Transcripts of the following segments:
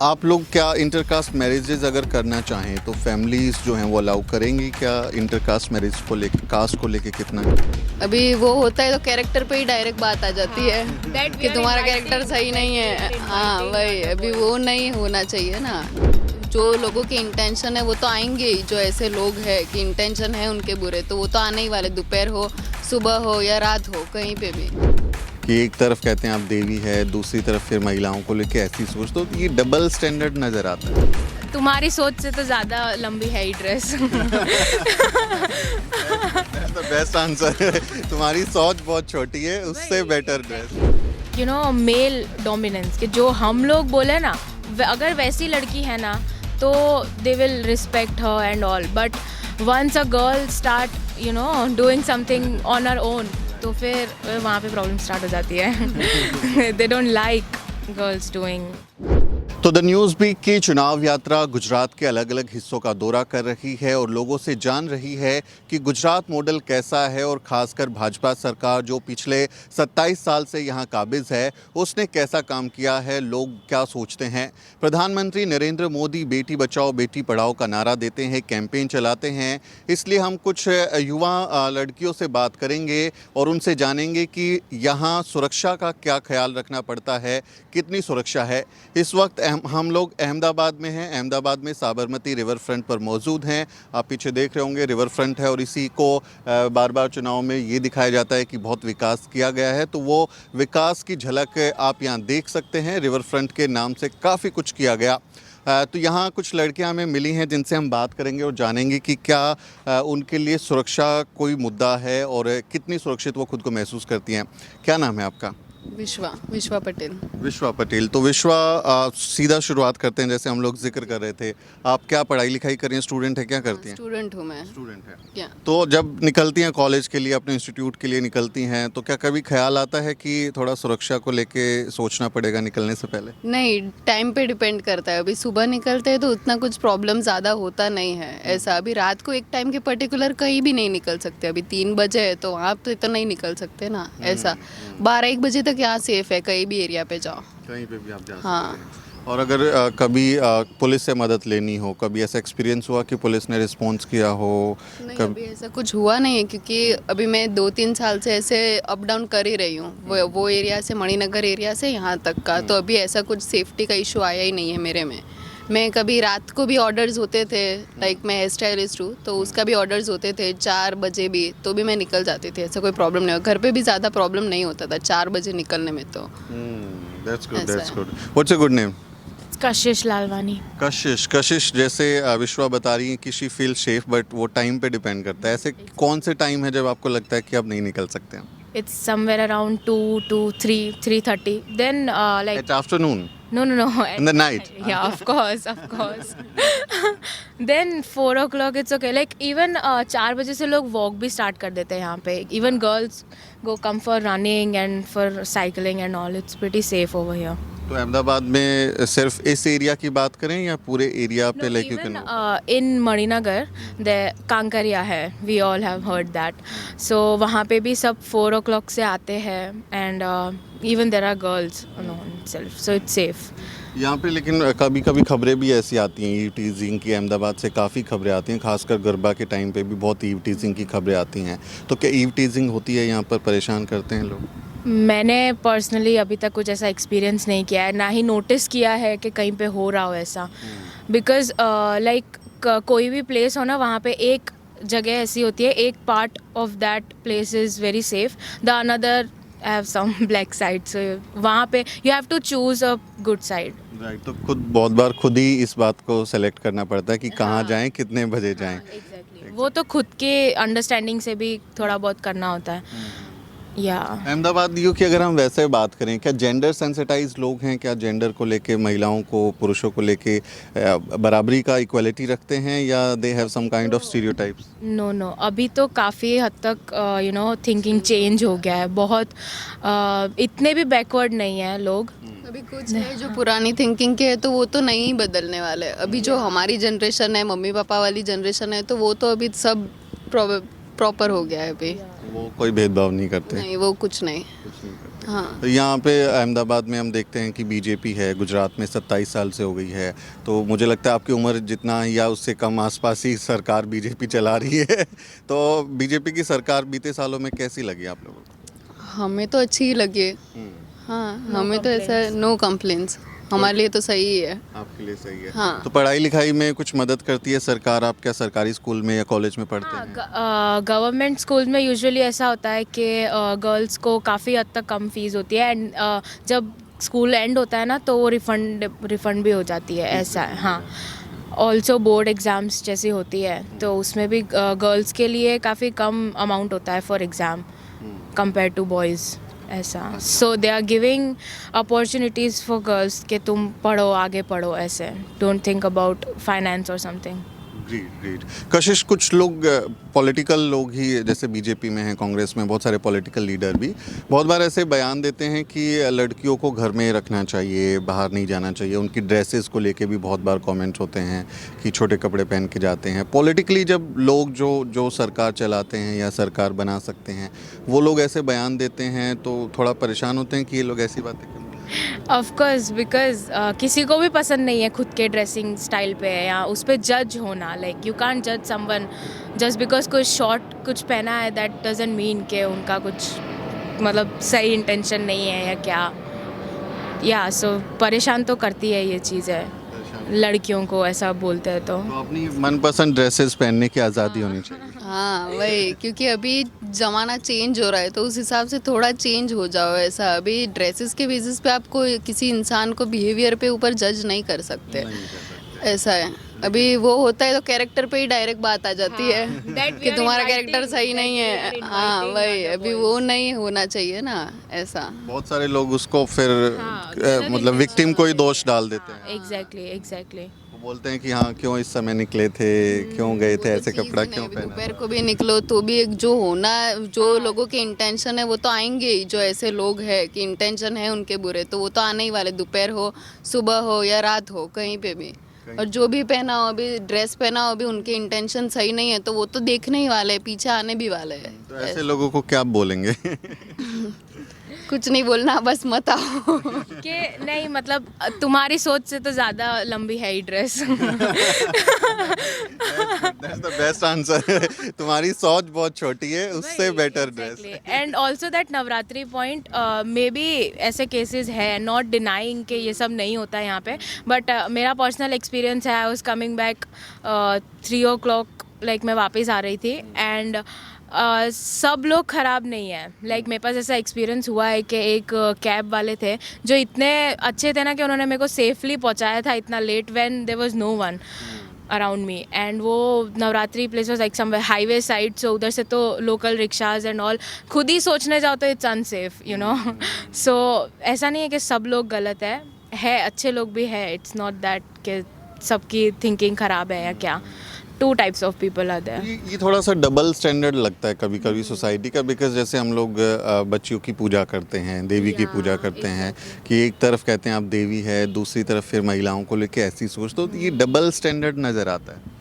आप लोग क्या इंटरकास्ट मैरिजेज अगर करना चाहें तो फैमिलीज जो हैं वो अलाउ करेंगी क्या इंटरकास्ट मैरिज को लेके, कास्ट को लेके कितना? अभी वो होता है तो कैरेक्टर पे ही डायरेक्ट बात आ जाती है कि तुम्हारा कैरेक्टर सही नहीं है। हाँ वही, अभी वो नहीं होना चाहिए ना। जो लोगों के इंटेंशन है वो तो आएंगे ही, जो ऐसे लोग हैं कि इंटेंशन है उनके बुरे तो वो तो आने ही वाले, दोपहर हो, सुबह हो या रात हो, कहीं पे भी। कि एक तरफ कहते हैं आप देवी है, दूसरी तरफ फिर महिलाओं को लेके ऐसी सोच, तो ये डबल स्टैंडर्ड नज़र आता है। तुम्हारी सोच से तो ज़्यादा लंबी है ही ड्रेस। बेस्ट आंसर है, तुम्हारी सोच बहुत छोटी है, उससे better dress. You know male dominance के जो हम लोग बोले ना, अगर वैसी लड़की है ना तो they will respect her and all, but once a girl start you know doing something on her own तो फिर वहाँ पे प्रॉब्लम स्टार्ट हो जाती है। They don't like girls doing. तो द न्यूज़ वीक की चुनाव यात्रा गुजरात के अलग अलग हिस्सों का दौरा कर रही है और लोगों से जान रही है कि गुजरात मॉडल कैसा है और ख़ासकर भाजपा सरकार जो पिछले 27 साल से यहाँ काबिज़ है उसने कैसा काम किया है, लोग क्या सोचते हैं। प्रधानमंत्री नरेंद्र मोदी बेटी बचाओ बेटी पढ़ाओ का नारा देते हैं, कैंपेन चलाते हैं, इसलिए हम कुछ युवा लड़कियों से बात करेंगे और उनसे जानेंगे कि यहाँ सुरक्षा का क्या ख्याल रखना पड़ता है, कितनी सुरक्षा है। इस वक्त हम लोग अहमदाबाद में हैं। अहमदाबाद में साबरमती रिवर फ्रंट पर मौजूद हैं। आप पीछे देख रहे होंगे रिवर फ्रंट है और इसी को बार बार चुनाव में ये दिखाया जाता है कि बहुत विकास किया गया है, तो वो विकास की झलक आप यहाँ देख सकते हैं। रिवर फ्रंट के नाम से काफ़ी कुछ किया गया। तो यहाँ कुछ लड़कियाँ हमें मिली हैं जिनसे हम बात करेंगे और जानेंगे कि क्या उनके लिए सुरक्षा कोई मुद्दा है और कितनी सुरक्षित वो खुद को महसूस करती हैं। क्या नाम है आपका? विश्वा पटेल। विश्वा पटेल। तो विश्वा, सीधा शुरुआत करते हैं, जैसे हम लोग जिक्र कर रहे थे, आप क्या पढ़ाई लिखाई कर रही हैं, स्टूडेंट है, क्या करती हैं? स्टूडेंट हूँ मैं। स्टूडेंट है क्या? तो जब निकलती हैं कॉलेज के लिए, अपने इंस्टीट्यूट के लिए निकलती हैं, तो क्या कभी ख्याल आता है कि थोड़ा सुरक्षा को लेके सोचना पड़ेगा निकलने से पहले? नहीं, टाइम पे डिपेंड करता है। अभी सुबह निकलते हैं तो उतना कुछ प्रॉब्लम ज़्यादा होता नहीं है ऐसा। अभी रात को एक टाइम के पर्टिकुलर कहीं भी नहीं निकल सकते। अभी 3 बजे है तो आप तो इतना नहीं निकल सकते ना ऐसा। 12-1 बजे तक यहाँ सेफ है, कहीं भी एरिया पे जाओ, कहीं पे भी आप जा सकते हाँ। हैं। और अगर कभी पुलिस से मदद लेनी हो, कभी ऐसा एक्सपीरियंस हुआ कि पुलिस ने रिस्पॉन्स किया हो? नहीं, अभी ऐसा कुछ हुआ नहीं है क्योंकि अभी मैं 2-3 साल से ऐसे अप डाउन कर ही रही हूँ, वो एरिया से, मणिनगर एरिया से यहाँ तक का। तो अभी ऐसा कुछ सेफ्टी का इशू आया ही नहीं है मेरे में। मैं कभी रात को भी ऑर्डर्स होते थे, लाइक मैं हेयर स्टाइलिस्ट हूँ तो उसका भी ऑर्डर्स होते थे 4 बजे भी, तो भी मैं निकल जाती थी, ऐसा कोई प्रॉब्लम नहीं हुआ। घर पे भी ज़्यादा प्रॉब्लम नहीं होता था 4 बजे निकलने में। तो दैट्स गुड, ऐसा दैट्स है। Good. What's your good name? कशिश लालवानी। कशिश, जैसे विश्वा बता रही है कि शी फील सेफ, बट वो टाइम पे डिपेंड करता है। ऐसे कौन से टाइम है जब आपको लगता है कि अब नहीं निकल सकते हैं? It's somewhere around 2 to 3:30. Then like at afternoon? no. In the night? Yeah, of course. Then 4 o'clock it's okay. Like even 4 बजे से लोग walk भी start कर देते हैं यहाँ पे. Even girls come for running and for cycling and all. It's pretty safe over here. तो अहमदाबाद में सिर्फ इस एरिया की बात करें या पूरे एरिया पे? Like you Even can in Maninagar, the Kankaria है. We all have heard that. So वहाँ पे भी सब 4 o'clock से आते हैं and even there are girls alone itself. So it's safe. यहाँ पे लेकिन कभी कभी खबरें भी ऐसी आती हैं ईव टीजिंग की। अहमदाबाद से काफ़ी खबरें आती हैं, खासकर गरबा के टाइम पे भी बहुत ईव टीजिंग की खबरें आती हैं। तो क्या ईव टीजिंग होती है यहाँ पर? परेशान करते हैं लोग? मैंने पर्सनली अभी तक कुछ ऐसा एक्सपीरियंस नहीं किया है, ना ही नोटिस किया है कि कहीं पे हो रहा हो ऐसा। बिकॉज लाइक कोई भी प्लेस हो ना, वहाँ पे एक जगह ऐसी होती है, एक part of that place is very safe, the another have some black side. So वहाँ पे you have to choose a good side. Right. तो बहुत बार खुद ही इस बात को सेलेक्ट करना पड़ता है कि कहाँ जाएं, कितने बजे जाएं। एग्जैक्टली, वो तो खुद के अंडरस्टैंडिंग से भी थोड़ा बहुत करना होता है। या अहमदाबाद यू की अगर हम वैसे बात करें, क्या जेंडर सेंसिटाइज लोग हैं? क्या जेंडर को लेके, महिलाओं को, पुरुषों को लेके बराबरी का, इक्वलिटी रखते हैं, या they have some kind of stereotypes? No, अभी तो काफ़ी हद तक यू नो थिंकिंग चेंज हो गया है बहुत। इतने भी बैकवर्ड नहीं है लोग। अभी कुछ है जो पुरानी थिंकिंग के है तो वो तो नहीं बदलने वाले। अभी जो हमारी जनरेशन है, मम्मी पापा वाली जनरेशन है, तो वो तो अभी सब प्रॉपर हो गया है। अभी वो कोई भेदभाव नहीं करते? नहीं, वो कुछ नहीं। हाँ। तो यहाँ पे अहमदाबाद में हम देखते हैं कि बीजेपी है, गुजरात में 27 साल से हो गई है, तो मुझे लगता है आपकी उम्र जितना या उससे कम आसपास ही सरकार बीजेपी चला रही है। तो बीजेपी की सरकार बीते सालों में कैसी लगी आप लोगों को? हमें तो अच्छी ही लगी। हाँ, हमें तो ऐसा नो कंप्लेंट्स, हमारे लिए तो सही है। आपके लिए सही है। हाँ। तो पढ़ाई लिखाई में कुछ मदद करती है सरकार? आप क्या सरकारी स्कूल में या कॉलेज में पढ़ते हैं? गवर्नमेंट स्कूल में यूजुअली ऐसा होता है कि गर्ल्स को काफ़ी हद तक कम फीस होती है एंड जब स्कूल एंड होता है ना तो वो रिफ़ंड भी हो जाती है, ऐसा है। हाँ, ऑल्सो बोर्ड एग्ज़ाम्स जैसी होती है तो उसमें भी गर्ल्स के लिए काफ़ी कम अमाउंट होता है for exam compare to boys, ऐसा। So they are giving opportunities for girls कि तुम पढ़ो, आगे पढ़ो, ऐसे। डोंट थिंक अबाउट फाइनेंस और समथिंग। Great great. कशिश, कुछ लोग पॉलिटिकल लोग ही जैसे बीजेपी में हैं, कांग्रेस में बहुत सारे पॉलिटिकल लीडर भी बहुत बार ऐसे बयान देते हैं कि लड़कियों को घर में रखना चाहिए, बाहर नहीं जाना चाहिए। उनकी ड्रेसेस को लेके भी बहुत बार कमेंट्स होते हैं कि छोटे कपड़े पहन के जाते हैं। पॉलिटिकली जब लोग जो सरकार चलाते हैं या सरकार बना सकते हैं वो लोग ऐसे बयान देते हैं तो थोड़ा परेशान होते हैं कि ये लोग ऐसी बातें करते हैं। ऑफ कोर्स, बिकॉज किसी को भी पसंद नहीं है खुद के ड्रेसिंग स्टाइल पे या उस पे जज होना। लाइक यू कांट जज समवन जस्ट बिकॉज कोई शॉर्ट कुछ पहना है, दैट डजंट मीन कि उनका कुछ मतलब सही इंटेंशन नहीं है या क्या। या सो परेशान तो करती है ये चीज़ें, लड़कियों को ऐसा बोलते हैं तो अपनी मनपसंद ड्रेसेस पहनने की आज़ादी होनी चाहिए। हाँ वही, क्योंकि अभी ज़माना चेंज हो रहा है तो उस हिसाब से थोड़ा चेंज हो जाओ। ऐसा अभी ड्रेसेस के बेसिस पे आपको किसी इंसान को बिहेवियर पे ऊपर जज नहीं कर सकते, ऐसा है। अभी वो होता है तो कैरेक्टर पे ही डायरेक्ट बात आ जाती है कि तुम्हारा कैरेक्टर सही नहीं है। हाँ वही, अभी वो नहीं होना चाहिए ना, ऐसा। बहुत सारे लोग उसको फिर मतलब विक्टिम को ही दोष डाल देते हैं। एग्जैक्टली वो बोलते हैं कि हाँ क्यों इस समय निकले थे, क्यों गए थे, ऐसे कपड़ा क्यों पहना। दोपहर को भी निकलो तो भी एक जो होना, जो लोगों के इंटेंशन है वो तो आएंगे ही। जो ऐसे लोग हैं कि इंटेंशन है उनके बुरे, तो वो तो आने ही वाले, दोपहर हो, सुबह हो या रात हो, कहीं पे भी। और जो भी पहना हो, अभी ड्रेस पहना हो, अभी उनके इंटेंशन सही नहीं है तो वो तो देखने ही वाले हैं, पीछे आने भी वाले हैं। तो ऐसे लोगों को क्या बोलेंगे? कुछ नहीं बोलना, बस मत आओ। कि नहीं, मतलब तुम्हारी सोच से तो ज़्यादा लंबी है ही dress. That's the best answer. तुम्हारी सोच बहुत छोटी है, उससे better dress. And also that Navratri point may be ऐसे केसेस है, नॉट डिनाइंग कि ये सब नहीं होता है यहाँ पे, बट मेरा पर्सनल एक्सपीरियंस है। I was coming back 3 o'clock, like मैं वापस आ रही थी एंड सब लोग ख़राब नहीं है। लाइक मेरे पास ऐसा एक्सपीरियंस हुआ है कि एक कैब वाले थे जो इतने अच्छे थे ना कि उन्होंने मेरे को सेफली पहुंचाया था इतना late when there was no one around me. And वो Navratri place was like somewhere highway side, so उधर से तो लोकल रिक्शाज एंड ऑल, खुद ही सोचने जाओ तो इट्स अनसेफ, यू नो। सो ऐसा नहीं है कि सब लोग गलत है अच्छे लोग भी है। इट्स नॉट दैट कि सबकी थिंकिंग ख़राब है या क्या। 2 types of people are there. ये थोड़ा सा डबल स्टैंडर्ड लगता है कभी कभी सोसाइटी का, बिकॉज जैसे हम लोग बच्चियों की पूजा करते हैं, देवी की पूजा करते हैं कि एक तरफ कहते हैं आप देवी है, दूसरी तरफ फिर महिलाओं को लेके ऐसी सोच, तो ये डबल स्टैंडर्ड नज़र आता है।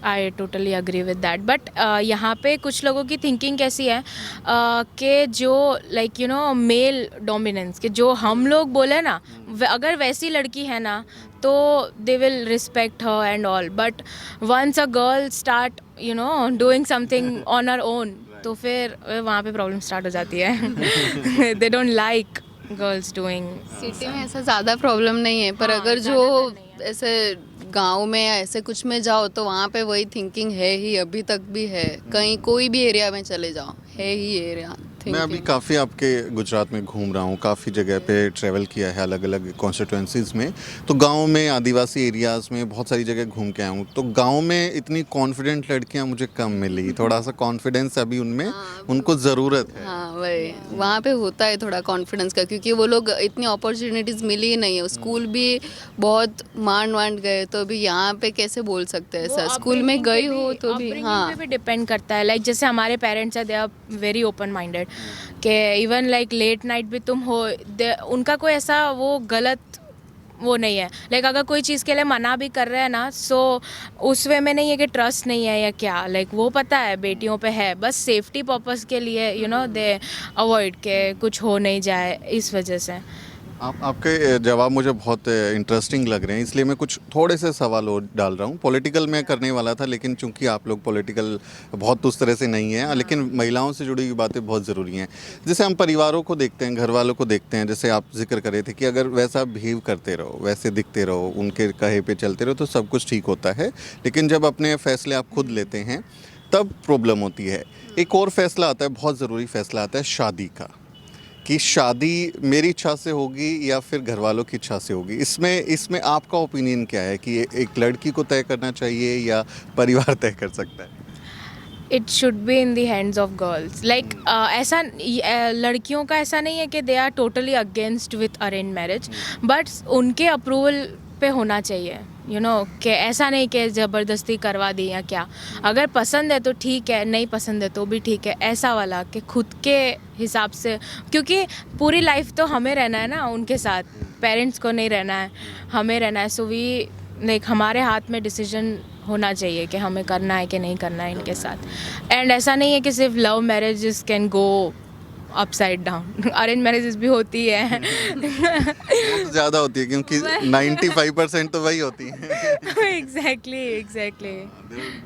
I totally agree with that, but यहाँ पे कुछ लोगों की थिंकिंग कैसी है कि जो like you know male dominance, कि जो हम लोग बोले ना, अगर वैसी लड़की है ना तो they will respect her and all, but once a girl start you know doing something on her own तो फिर वहाँ पे प्रॉब्लम स्टार्ट हो जाती है। They don't like girls doing. City में ऐसा ज़्यादा प्रॉब्लम नहीं है, पर अगर जो ऐसे गांव में या ऐसे कुछ में जाओ तो वहाँ पे वही थिंकिंग है ही, अभी तक भी है। कहीं कोई भी एरिया में चले जाओ है ही एरिया। मैं अभी काफ़ी आपके गुजरात में घूम रहा हूँ, काफ़ी जगह पे ट्रैवल किया है अलग अलग कॉन्स्टिट्यूंसीज़ में, तो गांव में, आदिवासी एरियाज़ में बहुत सारी जगह घूम के आया हूँ। तो गांव में इतनी कॉन्फिडेंट लड़कियाँ मुझे कम मिली, थोड़ा सा कॉन्फिडेंस अभी उनमें उनको ज़रूरत है। हाँ वही, वहाँ पे होता है थोड़ा कॉन्फिडेंस का, क्योंकि वो लोग इतनी अपॉर्चुनिटीज़ मिली ही नहीं है। स्कूल भी बहुत मांड गए, तो अभी यहाँ पे कैसे बोल सकते हैं ऐसा। स्कूल में गई हो तो भी, हाँ भी डिपेंड करता है। लाइक जैसे हमारे पेरेंट्स है, they are very open minded कि इवन लाइक लेट नाइट भी तुम हो, उनका कोई ऐसा वो गलत वो नहीं है। लाइक अगर कोई चीज़ के लिए मना भी कर रहे हैं ना, सो उस वे में नहीं है कि ट्रस्ट नहीं है या क्या, लाइक वो पता है बेटियों पे है, बस सेफ्टी पर्पस के लिए दे अवॉइड के कुछ हो नहीं जाए इस वजह से। आपके जवाब मुझे बहुत इंटरेस्टिंग लग रहे हैं, इसलिए मैं कुछ थोड़े से सवाल और डाल रहा हूँ। पॉलिटिकल में करने वाला था, लेकिन चूंकि आप लोग पॉलिटिकल बहुत उस तरह से नहीं हैं, लेकिन महिलाओं से जुड़ी हुई बातें बहुत ज़रूरी हैं। जैसे हम परिवारों को देखते हैं, घर वालों को देखते हैं, जैसे आप जिक्र कर रहे थे कि अगर वैसा बिहेव करते रहो, वैसे दिखते रहो, उनके कहे पे चलते रहो तो सब कुछ ठीक होता है, लेकिन जब अपने फैसले आप खुद लेते हैं तब प्रॉब्लम होती है। एक और फैसला आता है, बहुत ज़रूरी फैसला आता है शादी का, कि शादी मेरी इच्छा से होगी या फिर घर वालों की इच्छा से होगी। इसमें आपका ओपिनियन क्या है कि एक लड़की को तय करना चाहिए या परिवार तय कर सकता है? It should be in the hands of girls. Like ऐसा लड़कियों का ऐसा नहीं है कि they are totally against with arrange marriage, but उनके अप्रूवल पे होना चाहिए, कि ऐसा नहीं कि ज़बरदस्ती करवा दी या क्या। अगर पसंद है तो ठीक है, नहीं पसंद है तो भी ठीक है, ऐसा वाला कि खुद के हिसाब से, क्योंकि पूरी लाइफ तो हमें रहना है ना उनके साथ, पेरेंट्स को नहीं रहना है, हमें रहना है। सो वी लाइक हमारे हाथ में डिसीजन होना चाहिए कि हमें करना है कि नहीं करना है इनके साथ। एंड ऐसा नहीं है कि सिर्फ love marriages can go upside down, arrange marriages भी होती है। बहुत ज़्यादा होती है, क्योंकि 95% तो वही होती हैं। Exactly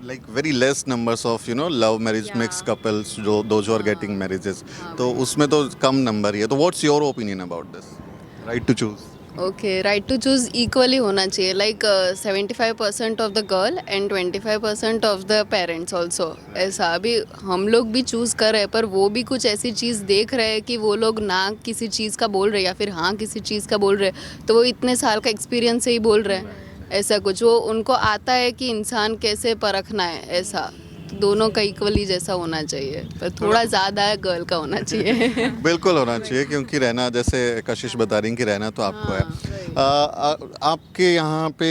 like very less numbers of love marriage mix couples, जो दोज आर गेटिंग मैरिजेस, तो उसमें तो कम नंबर ही है। तो what's your opinion about this right to choose? Okay, right to choose equally होना चाहिए, like 75% of the girl and 25% of the parents also. ऐसा अभी हम लोग भी चूज़ कर रहे हैं, पर वो भी कुछ ऐसी चीज़ देख रहे हैं कि वो लोग ना किसी चीज़ का बोल रहे या फिर हाँ किसी चीज़ का बोल रहे, तो वो इतने साल का एक्सपीरियंस से ही बोल रहे हैं। ऐसा कुछ वो उनको आता है कि इंसान कैसे परखना है, ऐसा दोनों का इक्वली जैसा होना चाहिए, पर थोड़ा ज़्यादा है गर्ल का होना चाहिए। बिल्कुल होना चाहिए, क्योंकि रहना, जैसे कशिश बता रही हैं कि रहना तो आपको है। आपके यहाँ पे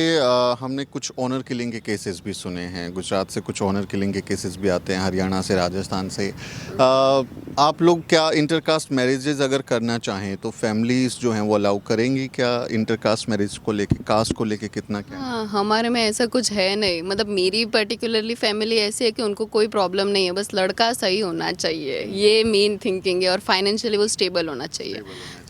हमने कुछ ऑनर किलिंग के केसेस भी सुने हैं, गुजरात से कुछ ऑनर किलिंग के केसेस भी आते हैं, हरियाणा से, राजस्थान से। आप लोग क्या इंटरकास्ट मैरिजेज अगर करना चाहें तो फैमिलीज जो हैं वो अलाउ करेंगी क्या इंटरकास्ट मैरिज को लेके, कास्ट को लेके कितना क्या? हाँ, हमारे में ऐसा कुछ है नहीं, मतलब मेरी पर्टिकुलरली फैमिली ऐसी है कि उनको कोई प्रॉब्लम नहीं है, बस लड़का सही होना चाहिए, ये मेन थिंकिंग है, और फाइनेंशियली वो स्टेबल होना चाहिए।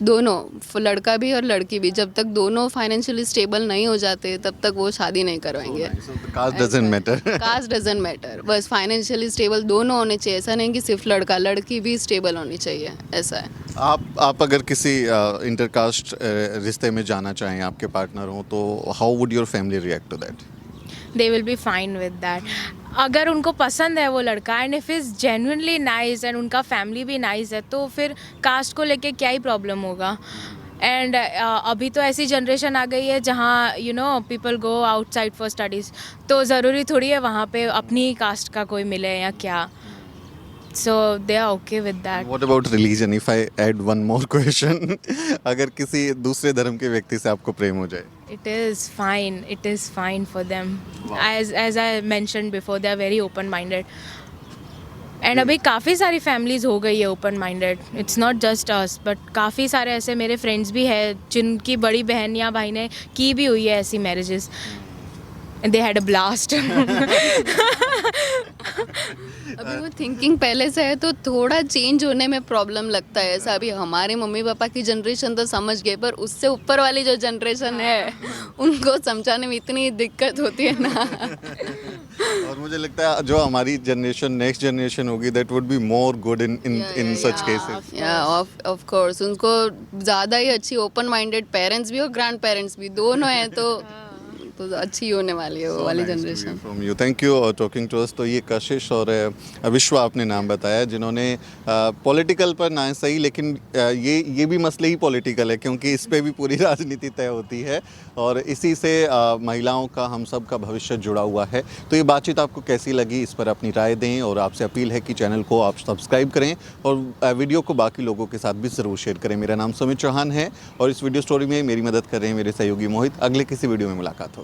दोनों, लड़का भी और लड़की भी, जब तक दोनों फाइनेंशियली स्टेबल नहीं हो जाते तब तक वो शादी नहीं करवाएंगे। Caste doesn't matter. Caste doesn't matter, बस फाइनेंशियली स्टेबल दोनों होने चाहिए। ऐसा नहीं कि सिर्फ लड़का, लड़की भी स्टेबल होनी चाहिए, ऐसा है। आप अगर किसी इंटरकास्ट रिश्ते में जाना चाहें, आपके पार्टनर हो, तो how would your family react to that? They will be fine with that. अगर उनको पसंद है वो लड़का, and if is genuinely nice and उनका फैमिली भी नाइस है, तो फिर कास्ट को लेके क्या ही प्रॉब्लम होगा। एंड अभी तो ऐसी जनरेशन आ गई है जहाँ people go outside for studies, तो ज़रूरी थोड़ी है वहाँ पे अपनी कास्ट का कोई मिले या क्या। So they are okay with that. What about religion? If I add one more question, अगर किसी दूसरे धर्म के व्यक्ति से आपको प्रेम हो जाए? It is fine. It is fine for them. As I mentioned before, they are very open-minded. And अभी काफ़ी सारी families हो गई है open-minded. It's not just us, but काफ़ी सारे ऐसे मेरे friends भी हैं जिनकी बड़ी बहन या भाई ने की भी हुई है ऐसी marriages. And they had a blast. अभी वो थिंकिंग पहले से है तो थोड़ा चेंज होने में प्रॉब्लम लगता है ऐसा। अभी हमारे मम्मी पापा की जनरेशन तो समझ गए, पर उससे ऊपर वाली जो जनरेशन है उनको समझाने में इतनी दिक्कत होती है ना। और मुझे लगता है जो हमारी जनरेशन, नेक्स्ट जनरेशन होगी, that would be more good in such cases. या ऑफ कोर्स उनको ज़्यादा ही अच्छी ओपन माइंडेड पेरेंट्स भी और ग्रैंड पेरेंट्स भी दोनों हैं, तो अच्छी होने वाली है वो वाली generation. From you, thank you talking to us. तो ये कशिश और विश्वा आपने नाम बताया, जिन्होंने पॉलिटिकल पर ना सही, लेकिन ये भी मसले ही पॉलिटिकल है, क्योंकि इस पे भी पूरी राजनीति तय होती है और इसी से महिलाओं का, हम सब का भविष्य जुड़ा हुआ है। तो ये बातचीत आपको कैसी लगी, इस पर अपनी राय दें, और आपसे अपील है कि चैनल को आप सब्सक्राइब करें और वीडियो को बाकी लोगों के साथ भी ज़रूर शेयर करें। मेरा नाम सुमित चौहान है और इस वीडियो स्टोरी में मेरी मदद कर रहे हैं मेरे सहयोगी मोहित। अगले किसी वीडियो में मुलाकात होगी।